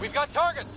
We've got targets!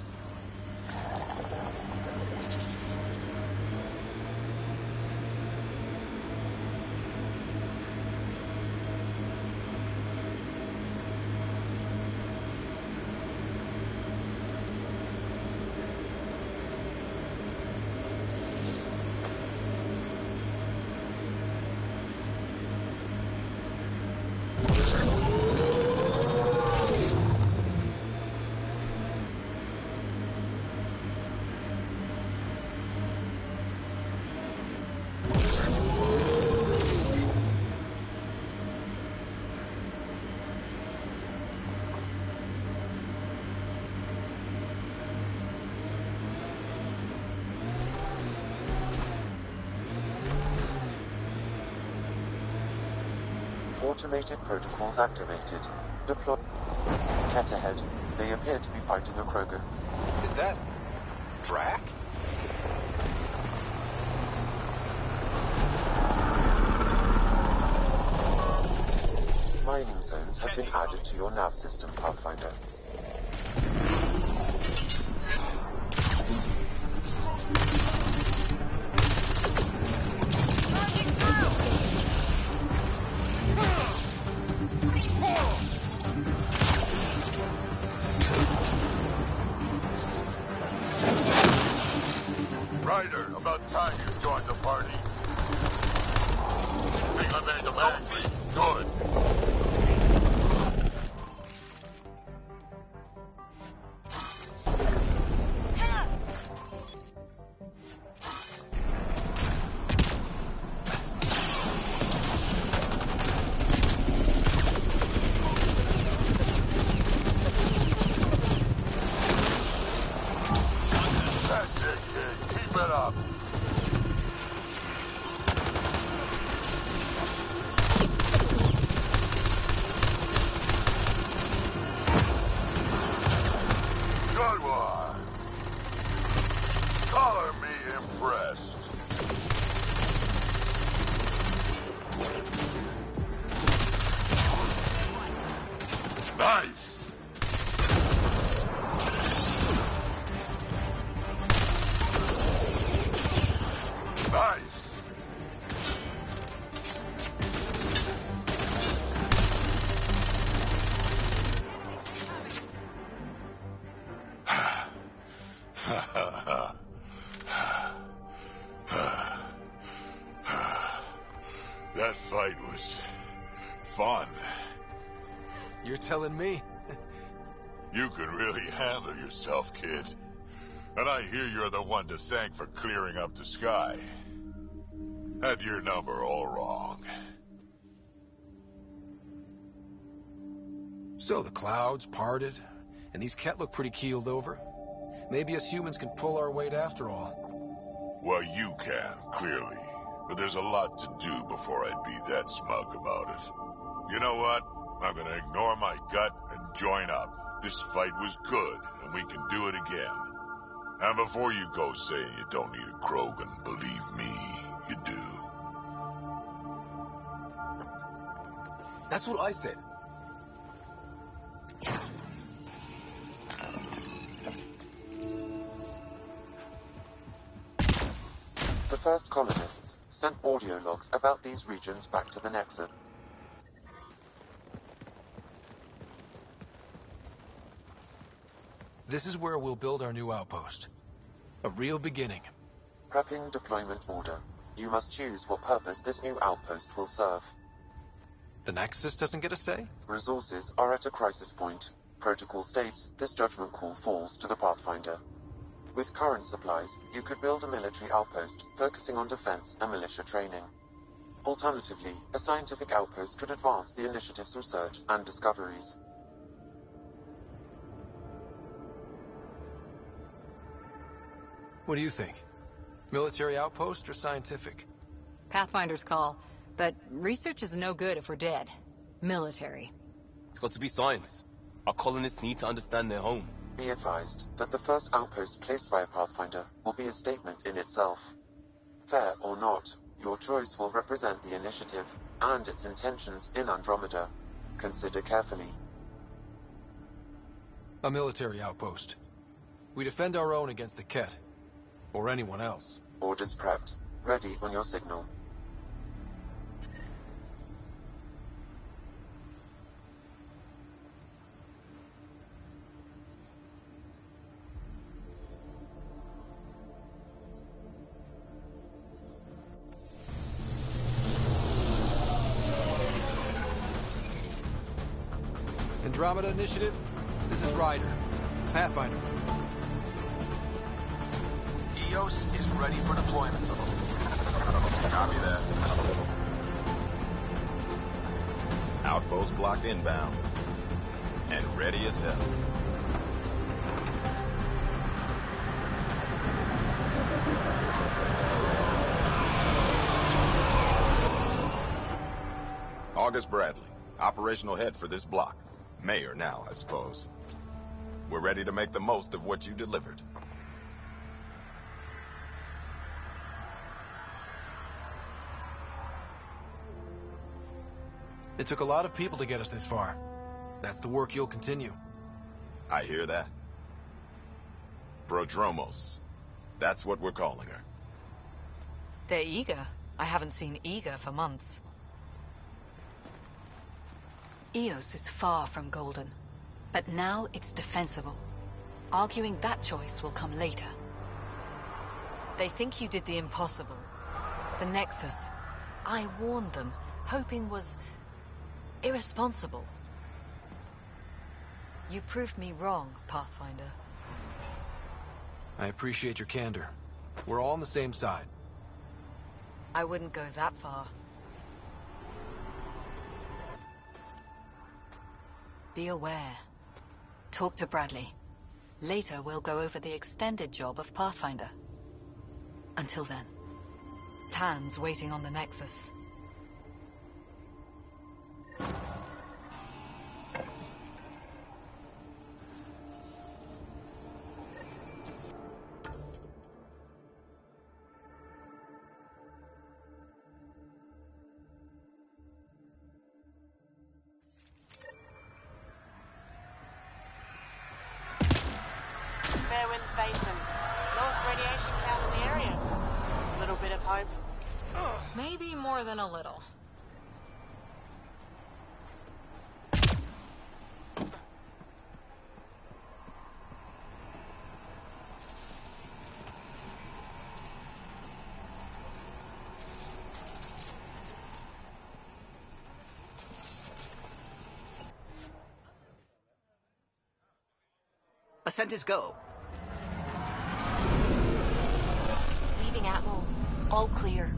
Automated protocols activated. Deploy. Cat ahead. They appear to be fighting a Krogan. Is that... Drac? Mining zones have been added to your nav system, Pathfinder. Ryder, about time you joined the party. Think I made them angry? Good. That's it, kid. Keep it up. Good one. Color me impressed. Nice. Nice. That fight was fun. You're telling me? You can really handle yourself, kid. And I hear you're the one to thank for clearing up the sky. Had your number all wrong. So the clouds parted, and these Ket look pretty keeled over. Maybe us humans can pull our weight after all. Well, you can, clearly. But there's a lot to do before I'd be that smug about it. You know what? I'm gonna ignore my gut and join up. This fight was good, and we can do it again. And before you go saying you don't need a Krogan, believe me, you do. That's what I said. The first colonists sent audio logs about these regions back to the Nexus. This is where we'll build our new outpost. A real beginning. Prepping deployment order. You must choose what purpose this new outpost will serve. The Nexus doesn't get a say? Resources are at a crisis point. Protocol states this judgment call falls to the Pathfinder. With current supplies, you could build a military outpost focusing on defense and militia training. Alternatively, a scientific outpost could advance the initiative's research and discoveries. What do you think? Military outpost or scientific? Pathfinder's call, but research is no good if we're dead. Military. It's got to be science. Our colonists need to understand their home. Be advised that the first outpost placed by a Pathfinder will be a statement in itself. Fair or not, your choice will represent the initiative and its intentions in Andromeda. Consider carefully. A military outpost. We defend our own against the Ket. Or anyone else. Orders prepped. Ready on your signal. Andromeda Initiative, this is Ryder. Pathfinder. EOS is ready for deployment. Copy that. Outpost block inbound. And ready as hell. August Bradley, operational head for this block. Mayor now, I suppose. We're ready to make the most of what you delivered. It took a lot of people to get us this far. That's the work you'll continue. I hear that. Prodromos. That's what we're calling her. They're eager. I haven't seen eager for months. Eos is far from golden, but now it's defensible. Arguing that choice will come later. They think you did the impossible. The Nexus. I warned them, hoping was irresponsible. You proved me wrong, Pathfinder. I appreciate your candor. We're all on the same side. I wouldn't go that far. Be aware. Talk to Bradley. Later, we'll go over the extended job of Pathfinder. Until then, Tan's waiting on the Nexus. Fairwinds Basin. Lowest radiation count in the area. Little bit of hope. Maybe more than a little. Ascent is go. Leaving Atwell. All clear.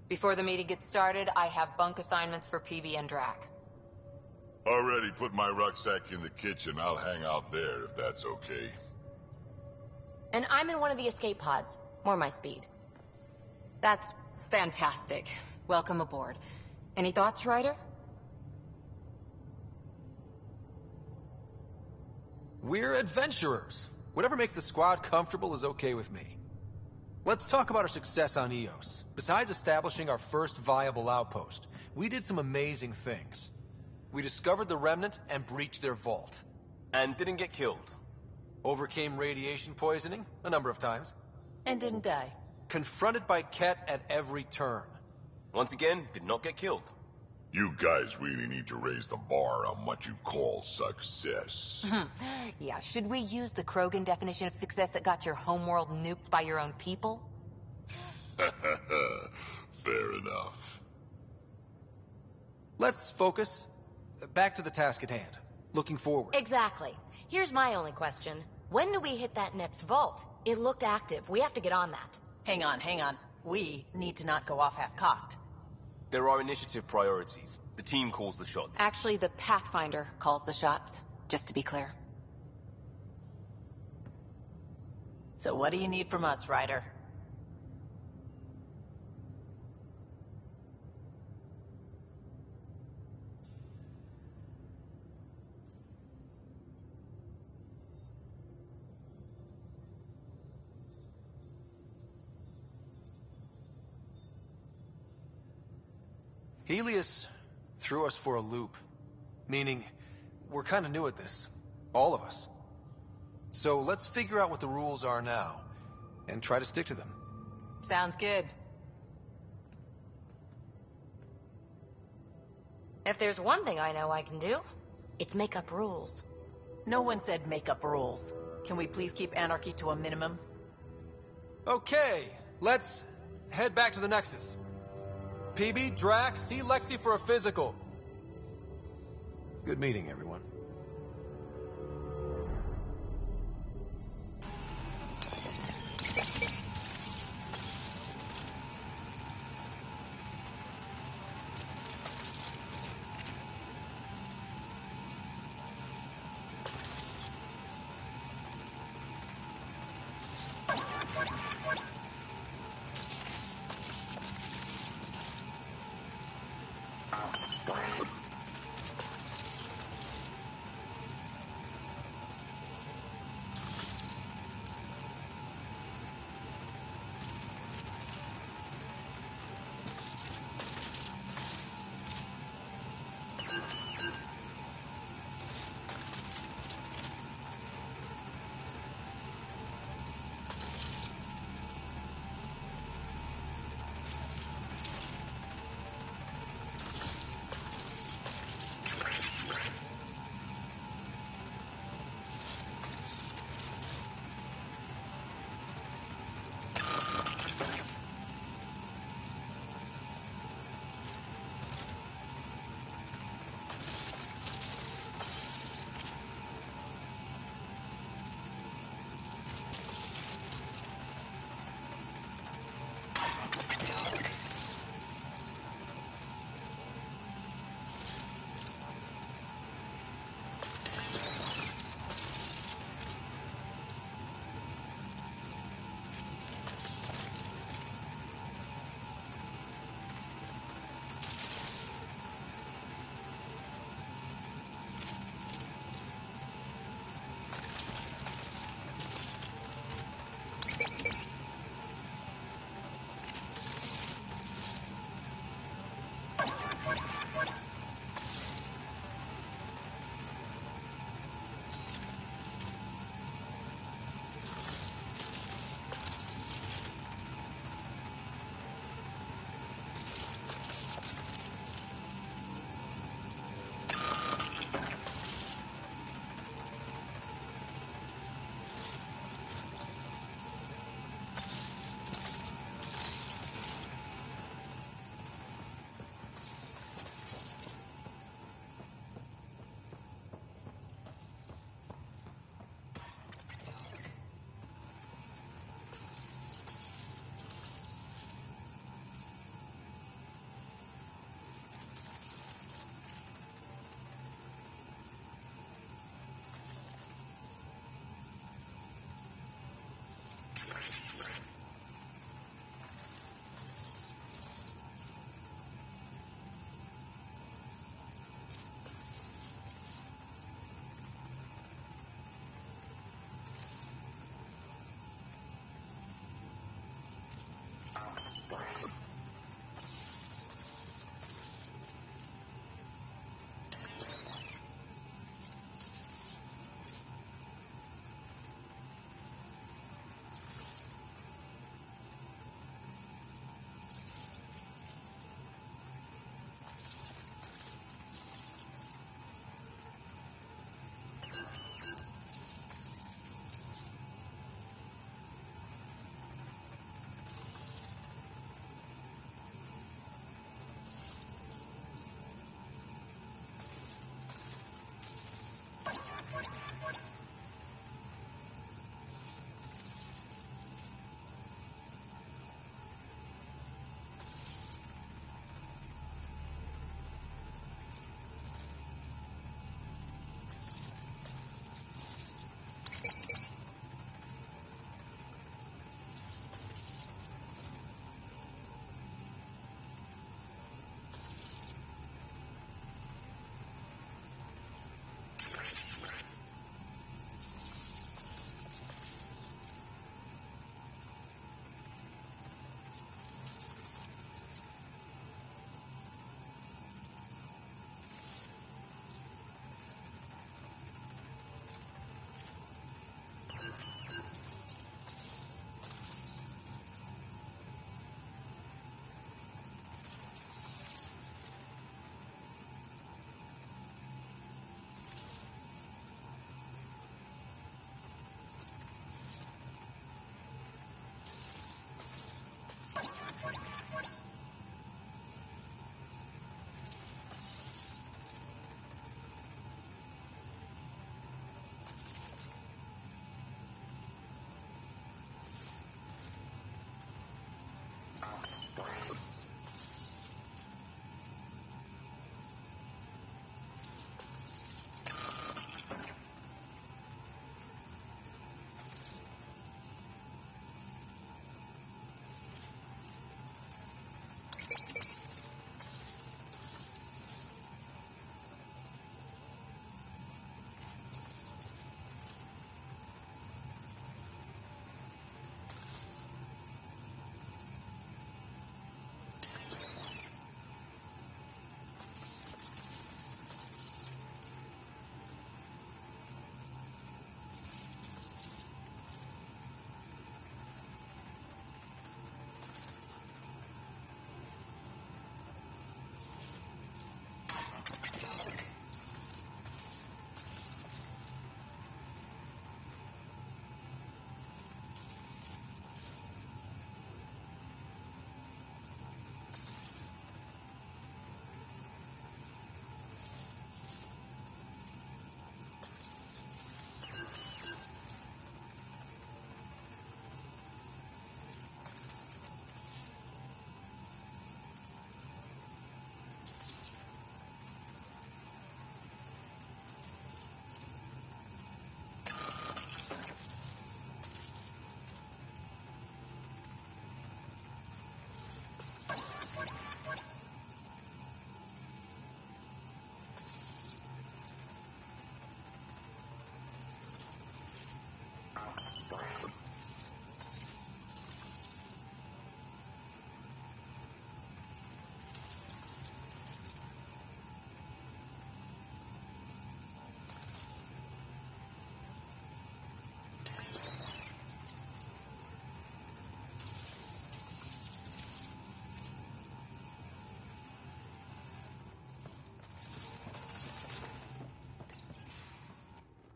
Before the meeting gets started, I have bunk assignments for PB and Drac. Already put my rucksack in the kitchen. I'll hang out there if that's okay. And I'm in one of the escape pods. More my speed. That's fantastic. Welcome aboard. Any thoughts, Ryder? We're adventurers. Whatever makes the squad comfortable is okay with me. Let's talk about our success on Eos. Besides establishing our first viable outpost, we did some amazing things. We discovered the Remnant and breached their vault. And didn't get killed. Overcame radiation poisoning a number of times. And didn't die. Confronted by Ket at every turn. Once again, did not get killed. You guys really need to raise the bar on what you call success. Yeah, should we use the Krogan definition of success that got your homeworld nuked by your own people? Fair enough. Let's focus. Back to the task at hand. Looking forward. Exactly. Here's my only question. When do we hit that next vault? It looked active. We have to get on that. Hang on, hang on. We need to not go off half-cocked. There are initiative priorities. The team calls the shots. Actually, the Pathfinder calls the shots, just to be clear. So what do you need from us, Ryder? Helios threw us for a loop. Meaning, we're kind of new at this. All of us. So let's figure out what the rules are now, and try to stick to them. Sounds good. If there's one thing I know I can do, it's make up rules. No one said make up rules. Can we please keep anarchy to a minimum? Okay, let's head back to the Nexus. PB, Drac, see Lexi for a physical. Good meeting, everyone.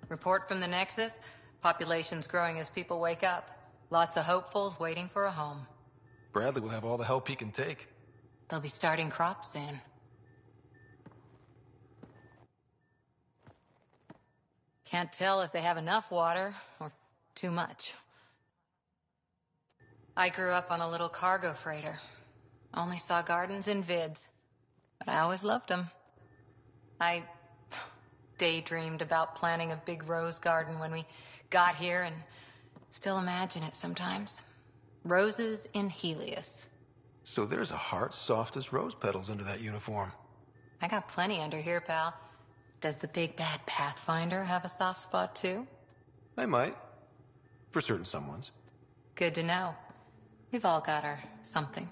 Report from the Nexus. Population's growing as people wake up. Lots of hopefuls waiting for a home. Bradley will have all the help he can take. They'll be starting crops soon. Can't tell if they have enough water or too much. I grew up on a little cargo freighter. Only saw gardens in vids, but I always loved them. I daydreamed about planting a big rose garden when we got here and still imagine it sometimes. Roses in Helios. So there's a heart soft as rose petals under that uniform. I got plenty under here, pal. Does the big bad Pathfinder have a soft spot too? I might. For certain someones. Good to know. We've all got our something.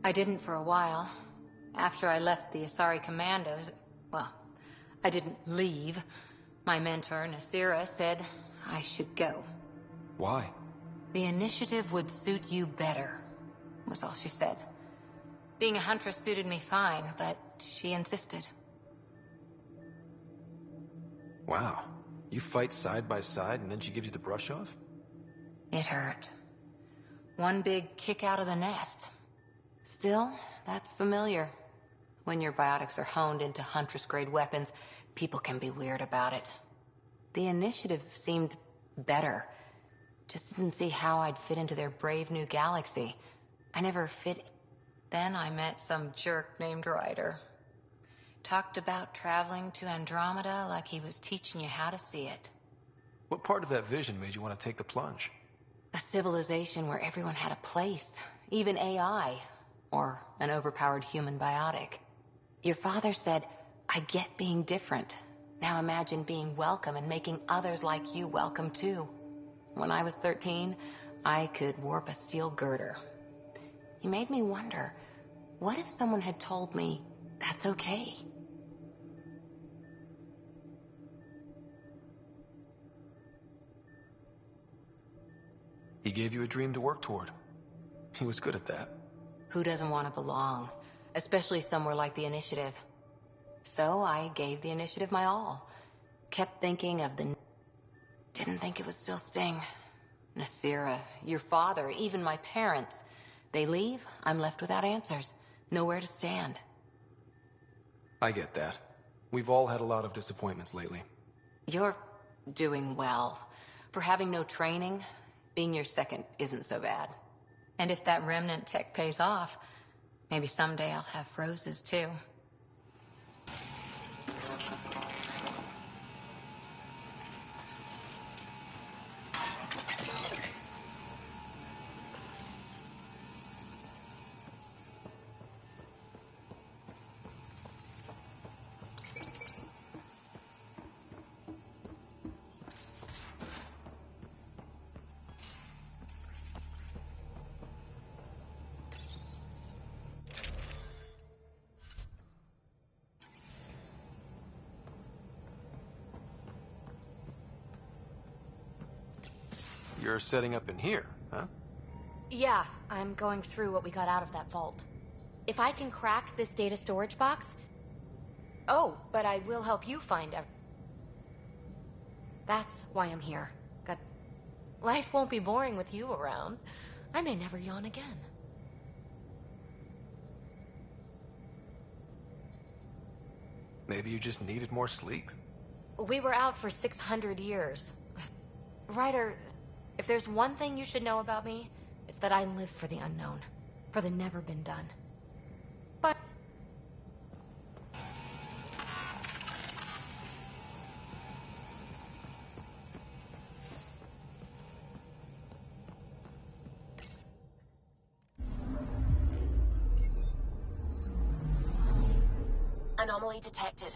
I didn't for a while. After I left the Asari Commandos, well, I didn't leave. My mentor, Nasira, said I should go. Why? The initiative would suit you better, was all she said. Being a huntress suited me fine, but she insisted. Wow. You fight side by side and then she gives you the brush off? It hurt. One big kick out of the nest. Still, that's familiar. When your biotics are honed into Huntress-grade weapons, people can be weird about it. The initiative seemed better. Just didn't see how I'd fit into their brave new galaxy. I never fit. Then I met some jerk named Ryder. Talked about traveling to Andromeda like he was teaching you how to see it. What part of that vision made you want to take the plunge? A civilization where everyone had a place, even AI, or an overpowered human biotic. Your father said, I get being different. Now imagine being welcome and making others like you welcome too. When I was 13, I could warp a steel girder. He made me wonder, what if someone had told me that's okay? He gave you a dream to work toward. He was good at that. Who doesn't want to belong? Especially somewhere like the Initiative. So I gave the Initiative my all. Kept thinking of the... Didn't think it would still sting. Nasira, your father, even my parents. They leave, I'm left without answers. Nowhere to stand. I get that. We've all had a lot of disappointments lately. You're doing well. For having no training, being your second isn't so bad. And if that remnant tech pays off, maybe someday I'll have roses too. You're setting up in here, huh? Yeah, I'm going through what we got out of that vault. If I can crack this data storage box... Oh, but I will help you find out. That's why I'm here. Life won't be boring with you around. I may never yawn again. Maybe you just needed more sleep. We were out for 600 years. Ryder, if there's one thing you should know about me, it's that I live for the unknown. For the never been done. But... Anomaly detected.